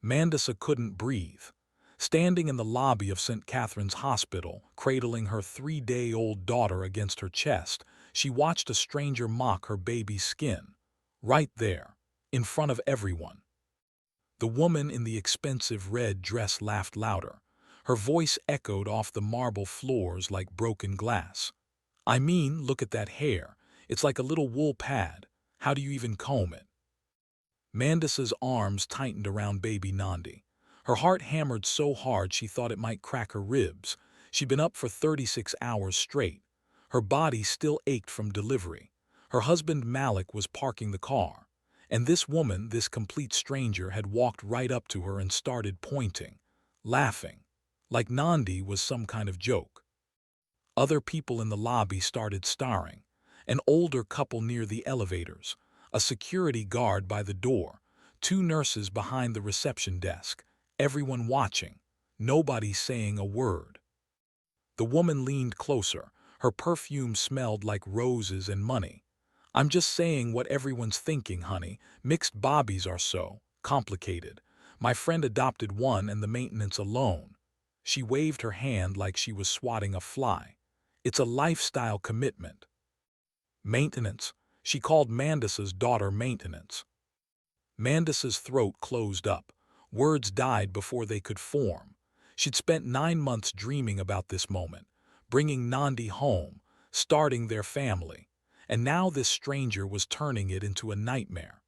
Mandisa couldn't breathe. Standing in the lobby of St. Catherine's Hospital, cradling her 3-day-old daughter against her chest, she watched a stranger mock her baby's skin. Right there, in front of everyone. The woman in the expensive red dress laughed louder. Her voice echoed off the marble floors like broken glass. I mean, look at that hair. It's like a little wool pad. How do you even comb it? Mandisa's arms tightened around baby Nandi. Her heart hammered so hard she thought it might crack her ribs. She'd been up for 36 hours straight. Her body still ached from delivery. Her husband Malik was parking the car. And this woman, this complete stranger, had walked right up to her and started pointing, laughing, like Nandi was some kind of joke. Other people in the lobby started staring. An older couple near the elevators, a security guard by the door, 2 nurses behind the reception desk, everyone watching, nobody saying a word. The woman leaned closer. Her perfume smelled like roses and money. I'm just saying what everyone's thinking, honey. Mixed bobbies are so complicated. My friend adopted one and the maintenance alone. She waved her hand like she was swatting a fly. It's a lifestyle commitment. Maintenance. She called Mandisa's daughter maintenance. Mandisa's throat closed up. Words died before they could form. She'd spent 9 months dreaming about this moment, bringing Nandi home, starting their family. And now this stranger was turning it into a nightmare.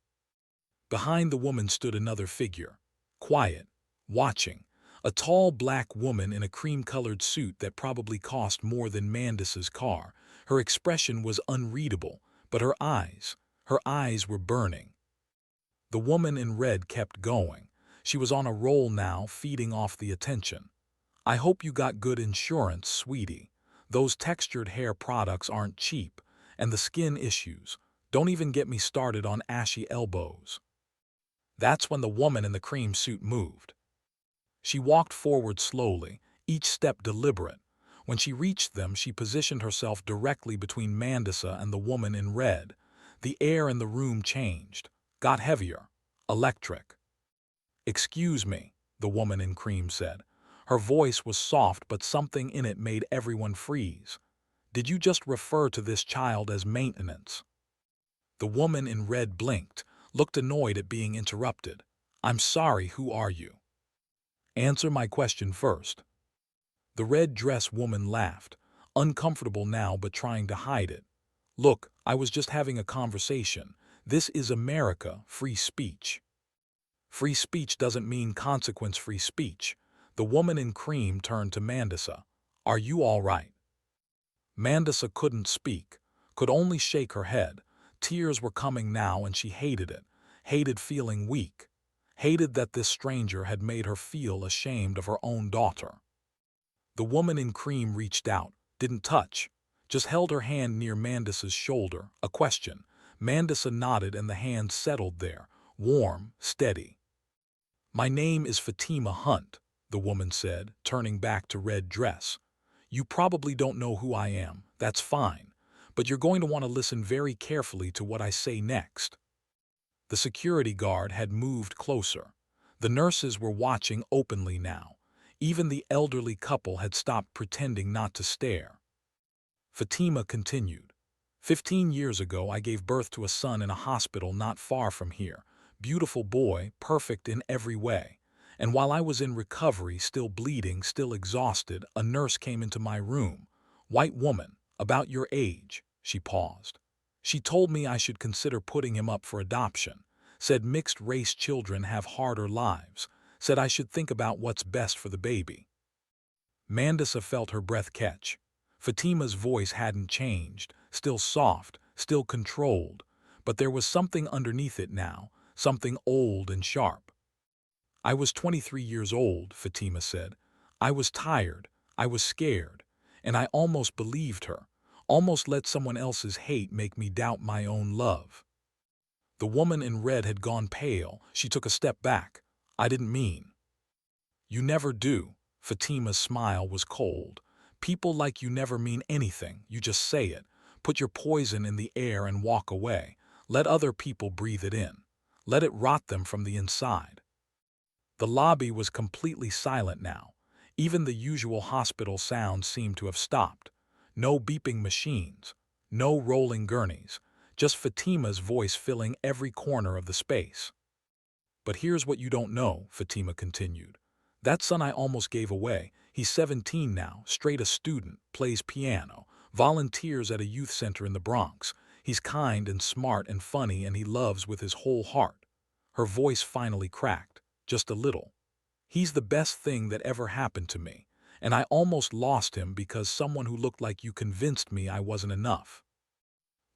Behind the woman stood another figure, quiet, watching, a tall black woman in a cream-colored suit that probably cost more than Mandisa's car. Her expression was unreadable, but her eyes were burning. The woman in red kept going. She was on a roll now, feeding off the attention. I hope you got good insurance, sweetie. Those textured hair products aren't cheap. And the skin issues. Don't even get me started on ashy elbows. That's when the woman in the cream suit moved. She walked forward slowly, each step deliberate. When she reached them, she positioned herself directly between Mandisa and the woman in red. The air in the room changed, got heavier, electric. Excuse me, the woman in cream said. Her voice was soft, but something in it made everyone freeze. Did you just refer to this child as maintenance? The woman in red blinked, looked annoyed at being interrupted. I'm sorry, who are you? Answer my question first. The red dress woman laughed, uncomfortable now but trying to hide it. Look, I was just having a conversation. This is America, free speech. Free speech doesn't mean consequence-free speech. The woman in cream turned to Mandisa. Are you all right? Mandisa couldn't speak, could only shake her head. Tears were coming now and she hated it, hated feeling weak, hated that this stranger had made her feel ashamed of her own daughter. The woman in cream reached out, didn't touch, just held her hand near Mandisa's shoulder, a question. Mandisa nodded and the hand settled there, warm, steady. My name is Fatima Hunt, the woman said, turning back to red dress. You probably don't know who I am, that's fine, but you're going to want to listen very carefully to what I say next. The security guard had moved closer. The nurses were watching openly now. Even the elderly couple had stopped pretending not to stare. Fatima continued. 15 years ago, I gave birth to a son in a hospital not far from here. Beautiful boy, perfect in every way. And while I was in recovery, still bleeding, still exhausted, a nurse came into my room. White woman, about your age. She paused. She told me I should consider putting him up for adoption. Said mixed-race children have harder lives. Said I should think about what's best for the baby. Mandisa felt her breath catch. Fatima's voice hadn't changed, still soft, still controlled. But there was something underneath it now, something old and sharp. I was 23 years old, Fatima said. I was tired, I was scared, and I almost believed her, almost let someone else's hate make me doubt my own love. The woman in red had gone pale. She took a step back. I didn't mean. You never do. Fatima's smile was cold. People like you never mean anything. You just say it. Put your poison in the air and walk away. Let other people breathe it in. Let it rot them from the inside. The lobby was completely silent now. Even the usual hospital sounds seemed to have stopped. No beeping machines, no rolling gurneys, just Fatima's voice filling every corner of the space. "But here's what you don't know," Fatima continued. "That son I almost gave away, he's 17 now, straight a student, plays piano, volunteers at a youth center in the Bronx. He's kind and smart and funny, and he loves with his whole heart." Her voice finally cracked, just a little. "He's the best thing that ever happened to me, and I almost lost him because someone who looked like you convinced me I wasn't enough."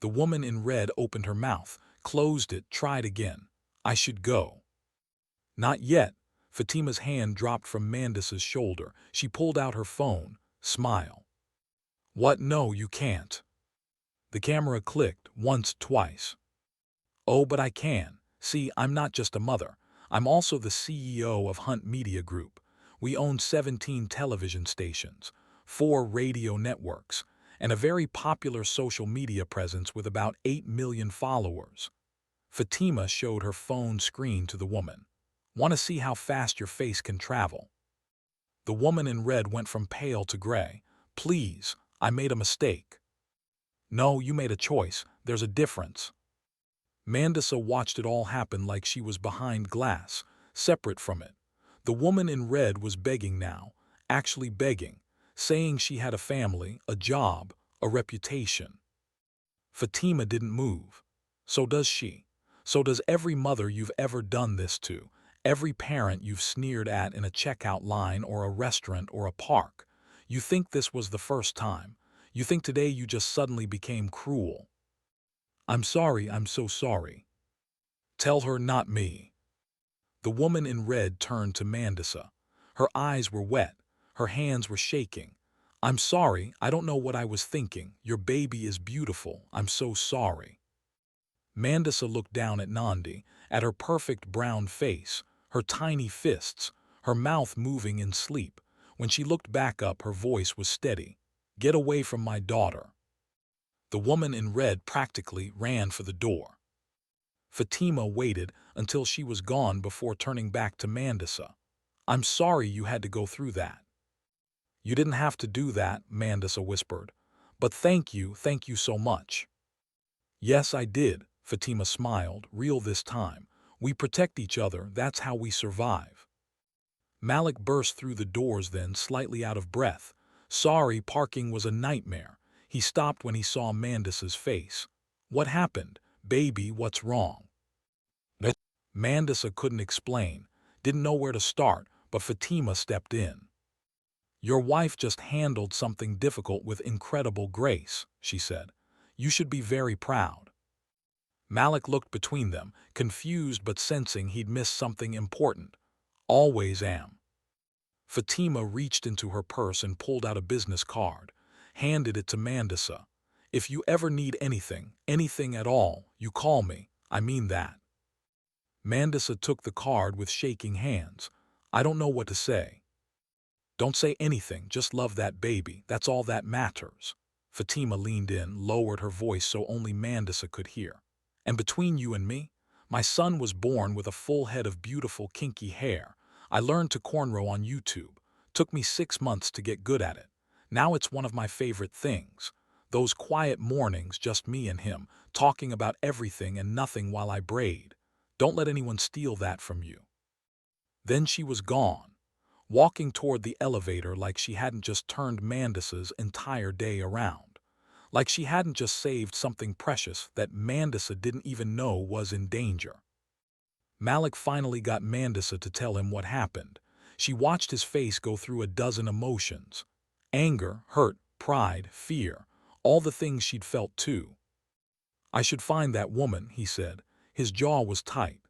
The woman in red opened her mouth, closed it, tried again. "I should go." "Not yet." Fatima's hand dropped from Mandisa's shoulder. She pulled out her phone. "Smile." "What? No, you can't." The camera clicked, once, twice. "Oh, but I can. See, I'm not just a mother. I'm also the CEO of Hunt Media Group. We own 17 television stations, 4 radio networks, and a very popular social media presence with about 8 million followers." Fatima showed her phone screen to the woman. "Want to see how fast your face can travel?" The woman in red went from pale to gray. "Please, I made a mistake." "No, you made a choice. There's a difference." Mandisa watched it all happen like she was behind glass, separate from it. The woman in red was begging now, actually begging, saying she had a family, a job, a reputation. Fatima didn't move. So does she. So does every mother you've ever done this to, every parent you've sneered at in a checkout line or a restaurant or a park. You think this was the first time. You think today you just suddenly became cruel. "I'm sorry, I'm so sorry." "Tell her, not me." The woman in red turned to Mandisa. Her eyes were wet. Her hands were shaking. "I'm sorry, I don't know what I was thinking. Your baby is beautiful. I'm so sorry." Mandisa looked down at Nandi, at her perfect brown face, her tiny fists, her mouth moving in sleep. When she looked back up, her voice was steady. "Get away from my daughter." The woman in red practically ran for the door. Fatima waited until she was gone before turning back to Mandisa. "I'm sorry you had to go through that." "You didn't have to do that," Mandisa whispered. "But thank you so much." "Yes, I did," Fatima smiled, real this time. "We protect each other, that's how we survive." Malik burst through the doors then, slightly out of breath. "Sorry, parking was a nightmare." He stopped when he saw Mandisa's face. "What happened? Baby, what's wrong?" Mandisa couldn't explain, didn't know where to start, but Fatima stepped in. "Your wife just handled something difficult with incredible grace," she said. "You should be very proud." Malik looked between them, confused but sensing he'd missed something important. "Always am." Fatima reached into her purse and pulled out a business card, handed it to Mandisa. "If you ever need anything, anything at all, you call me. I mean that." Mandisa took the card with shaking hands. "I don't know what to say." "Don't say anything, just love that baby, that's all that matters." Fatima leaned in, lowered her voice so only Mandisa could hear. "And between you and me, my son was born with a full head of beautiful kinky hair. I learned to cornrow on YouTube. Took me 6 months to get good at it. Now it's one of my favorite things. Those quiet mornings, just me and him, talking about everything and nothing while I braid. Don't let anyone steal that from you." Then she was gone, walking toward the elevator like she hadn't just turned Mandisa's entire day around. Like she hadn't just saved something precious that Mandisa didn't even know was in danger. Malik finally got Mandisa to tell him what happened. She watched his face go through a dozen emotions. Anger, hurt, pride, fear, all the things she'd felt too. "I should find that woman," he said. His jaw was tight.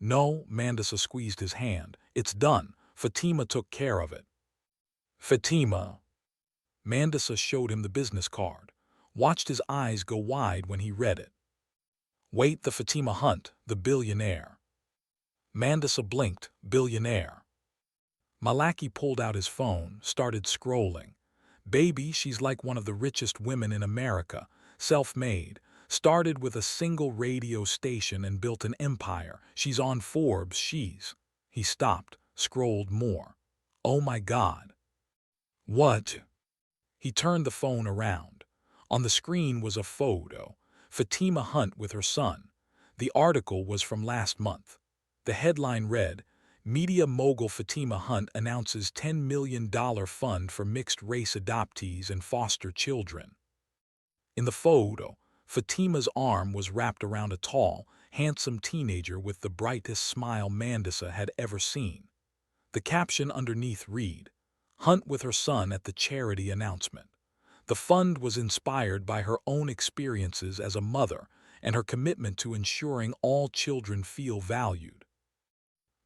"No," Mandisa squeezed his hand. "It's done. Fatima took care of it." "Fatima." Mandisa showed him the business card, watched his eyes go wide when he read it. "Wait, the Fatima Hunt, the billionaire." Mandisa blinked. "Billionaire." Malaki pulled out his phone, started scrolling. "Baby, she's like one of the richest women in America, self-made. Started with a single radio station and built an empire. She's on Forbes, she's..." He stopped, scrolled more. Oh my God. What? He turned the phone around. On the screen was a photo. Fatima Hunt with her son. The article was from last month. The headline read, Media mogul Fatima Hunt announces $10 million fund for mixed-race adoptees and foster children. In the photo, Fatima's arm was wrapped around a tall, handsome teenager with the brightest smile Mandisa had ever seen. The caption underneath read, Hunt with her son at the charity announcement. The fund was inspired by her own experiences as a mother and her commitment to ensuring all children feel valued.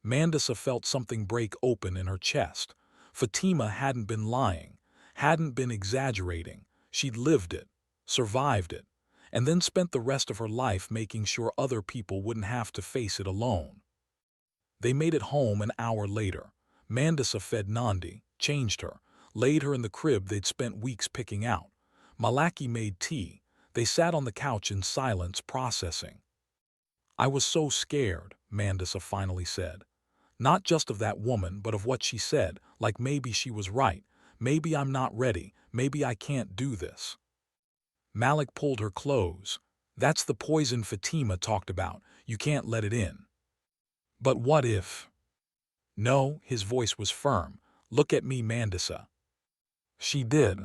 Mandisa felt something break open in her chest. Fatima hadn't been lying, hadn't been exaggerating. She'd lived it, survived it, and then spent the rest of her life making sure other people wouldn't have to face it alone. They made it home an hour later. Mandisa fed Nandi, changed her, laid her in the crib they'd spent weeks picking out. Malaki made tea. They sat on the couch in silence, processing. I was so scared, Mandisa finally said. Not just of that woman, but of what she said, like maybe she was right. Maybe I'm not ready. Maybe I can't do this. Malik pulled her close. That's the poison Fatima talked about. You can't let it in. But what if? No, his voice was firm. Look at me, Mandisa. She did.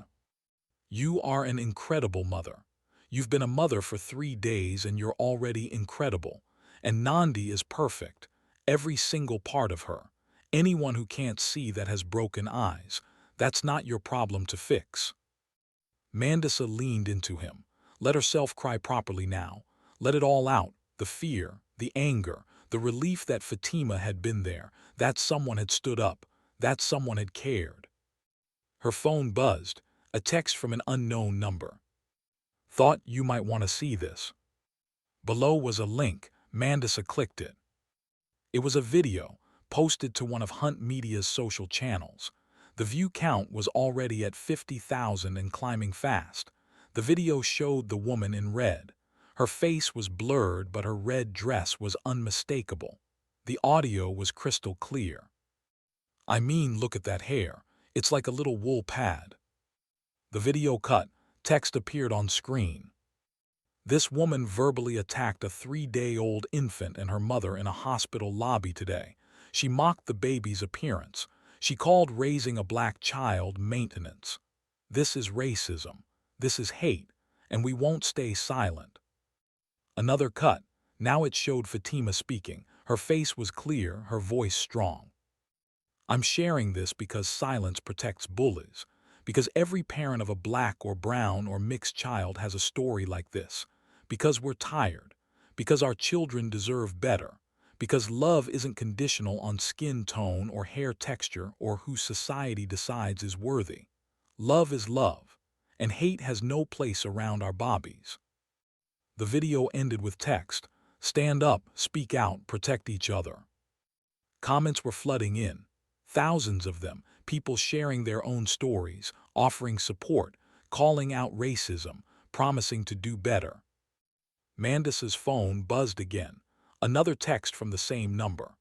You are an incredible mother. You've been a mother for 3 days and you're already incredible. And Nandi is perfect. Every single part of her. Anyone who can't see that has broken eyes. That's not your problem to fix. Mandisa leaned into him. Let herself cry properly now. Let it all out. The fear, the anger, the relief that Fatima had been there, that someone had stood up, that someone had cared. Her phone buzzed, a text from an unknown number. Thought you might want to see this. Below was a link. Mandisa clicked it. It was a video, posted to one of Hunt Media's social channels. The view count was already at 50,000 and climbing fast. The video showed the woman in red. Her face was blurred, but her red dress was unmistakable. The audio was crystal clear. I mean, look at that hair. It's like a little wool pad. The video cut. Text appeared on screen. This woman verbally attacked a 3-day-old infant and her mother in a hospital lobby today. She mocked the baby's appearance. She called raising a black child maintenance. This is racism. This is hate. And we won't stay silent. Another cut. Now it showed Fatima speaking. Her face was clear, her voice strong. I'm sharing this because silence protects bullies. Because every parent of a black or brown or mixed child has a story like this. Because we're tired. Because our children deserve better. Because love isn't conditional on skin tone or hair texture or who society decides is worthy. Love is love. And hate has no place around our bobbies. The video ended with text. Stand up, speak out, protect each other. Comments were flooding in. Thousands of them, people sharing their own stories, offering support, calling out racism, promising to do better. Mandisa's phone buzzed again. Another text from the same number.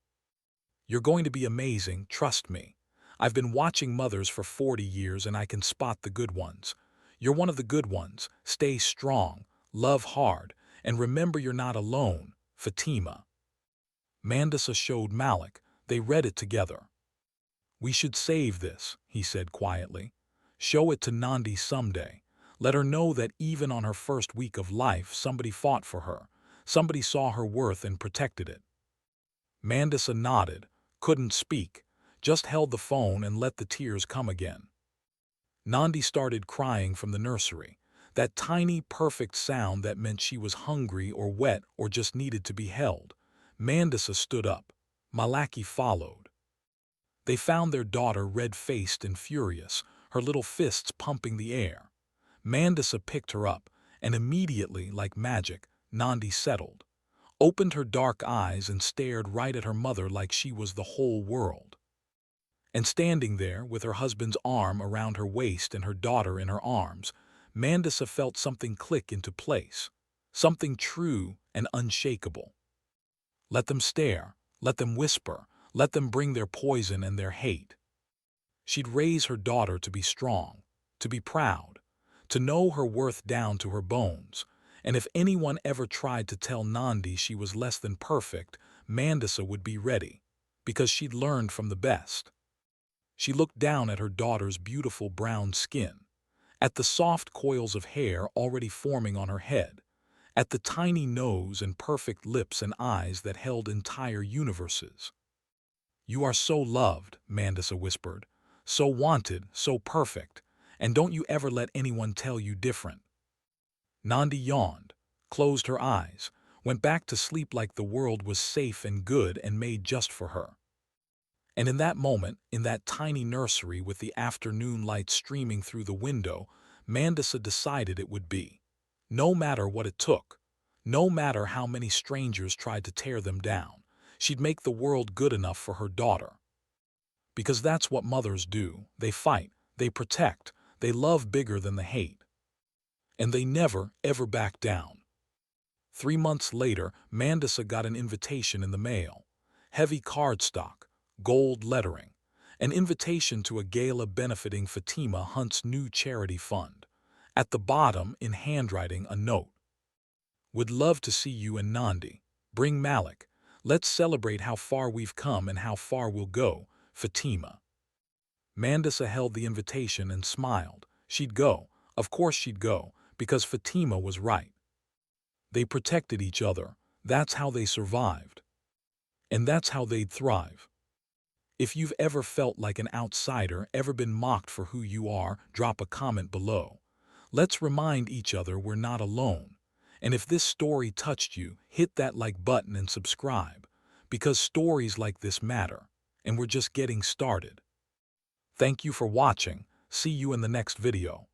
You're going to be amazing, trust me. I've been watching mothers for 40 years and I can spot the good ones. You're one of the good ones. Stay strong, love hard, and remember you're not alone, Fatima. Mandisa showed Malik. They read it together. We should save this, he said quietly. Show it to Nandi someday. Let her know that even on her first week of life, somebody fought for her. Somebody saw her worth and protected it. Mandisa nodded, couldn't speak, just held the phone and let the tears come again. Nandi started crying from the nursery. That tiny, perfect sound that meant she was hungry or wet or just needed to be held. Mandisa stood up. Malaki followed. They found their daughter red-faced and furious, her little fists pumping the air. Mandisa picked her up, and immediately, like magic, Nandi settled, opened her dark eyes and stared right at her mother like she was the whole world. And standing there, with her husband's arm around her waist and her daughter in her arms, Mandisa felt something click into place, something true and unshakable. Let them stare, let them whisper, Let them bring their poison and their hate. She'd raise her daughter to be strong, to be proud, to know her worth down to her bones. And if anyone ever tried to tell Nandi she was less than perfect, Mandisa would be ready, because she'd learned from the best. She looked down at her daughter's beautiful brown skin, at the soft coils of hair already forming on her head, at the tiny nose and perfect lips and eyes that held entire universes. "You are so loved," Mandisa whispered, "so wanted, so perfect, and don't you ever let anyone tell you different." Nandi yawned, closed her eyes, went back to sleep like the world was safe and good and made just for her. And in that moment, in that tiny nursery with the afternoon light streaming through the window, Mandisa decided it would be. No matter what it took, no matter how many strangers tried to tear them down, she'd make the world good enough for her daughter. Because that's what mothers do. They fight, they protect, they love bigger than the hate. And they never, ever back down. 3 months later, Mandisa got an invitation in the mail. Heavy cardstock, gold lettering, an invitation to a gala benefiting Fatima Hunt's new charity fund. At the bottom, in handwriting, a note. "Would love to see you and Nandi. Bring Malik. Let's celebrate how far we've come and how far we'll go, Fatima." Mandisa held the invitation and smiled. She'd go. Of course she'd go, because Fatima was right. They protected each other. That's how they survived. And that's how they'd thrive. If you've ever felt like an outsider, ever been mocked for who you are, drop a comment below. Let's remind each other we're not alone. And if this story touched you, hit that like button and subscribe, because stories like this matter, and we're just getting started. Thank you for watching. See you in the next video.